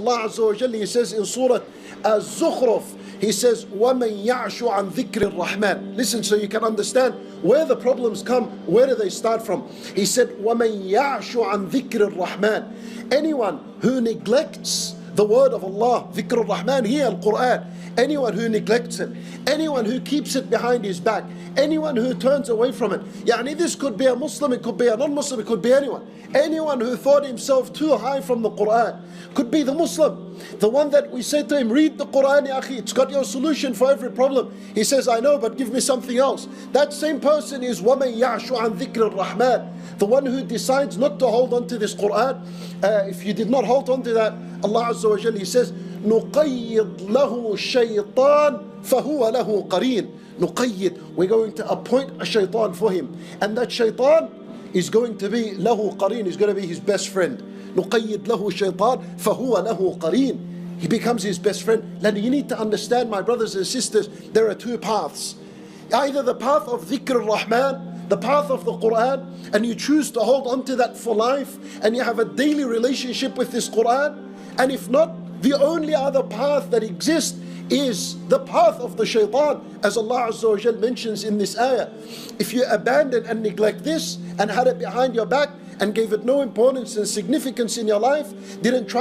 Allah Azza wa Jalla, He says in Surah Az-Zukhruf, He says, وَمَنْ يَعْشُ عَنْ ذِكْرِ الرَّحْمَنِ. Listen so you can understand where the problems come, where do they start from. He said, وَمَنْ يَعْشُ عَنْ ذِكْرِ الرَّحْمَنِ. Anyone who neglects the word of Allah, ذِكْرُ الرَّحْمَنِ here, Al-Qur'an. Anyone who neglects it, anyone who keeps it behind his back, anyone who turns away from it. Yani this could be a Muslim, it could be a non-Muslim, it could be anyone. Anyone who thought himself too high from the Qur'an. Could be the Muslim, the one that we say to him, read the Qur'an, ya akhi, it's got your solution for every problem. He says, I know, but give me something else. That same person is وَمَنْ يَعْشُ عَنْ ذِكْرِ الرَّحْمَنِ. The one who decides not to hold on to this Qur'an. If you did not hold on to that, Allah Azza wa Jalla, He says, نُقَيِّضْ لَهُ الشَّيْطَانِ فَهُوَ لَهُ قَرِينٌ. نُقَيِّض, we're going to appoint a shaitan for him. And that shaitan is going to be له قرين, is going to be his best friend. نُقَيِّضْ لَهُ الشَّيْطَانِ فَهُوَ لَهُ قَرِينٌ. He becomes his best friend. And you need to understand, my brothers and sisters, there are two paths. Either the path of dhikr al-Rahman, the path of the Qur'an, and you choose to hold on to that for life, and you have a daily relationship with this Qur'an. And if not, the only other path that exists is the path of the shaitan, as Allah Azza wa Jal mentions in this ayah. If you abandon and neglect this and had it behind your back and gave it no importance and significance in your life, didn't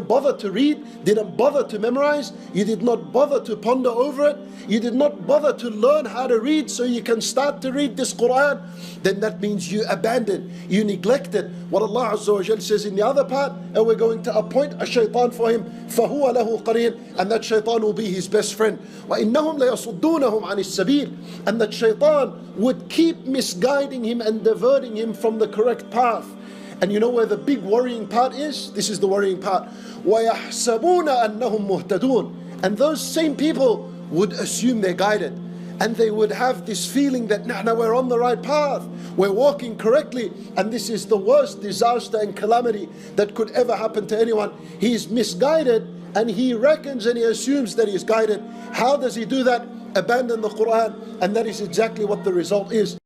bother to read, didn't bother to memorize, you did not bother to ponder over it, you did not bother to learn how to read so you can start to read this Qur'an, then that means you abandoned, you neglected what Allah Azza wa Jal says in the other part, and we're going to appoint a shaitan for him, فَهُوَ لَهُ قَرِينٌ, and that shaitan will be his best friend. وَإِنَّهُمْ لَيَصُدُّونَهُمْ عَنِ السَّبِيلِ, and that shaitan would keep misguiding him and diverting him from the correct path. And you know where the big worrying part is? This is the worrying part. وَيَحْسَبُونَ أَنَّهُمْ مُهْتَدُونَ, and those same people would assume they're guided. And they would have this feeling that now we're on the right path, we're walking correctly, and this is the worst disaster and calamity that could ever happen to anyone. He's misguided and he reckons and he assumes that he's guided. How does he do that? Abandon the Qur'an, and that is exactly what the result is.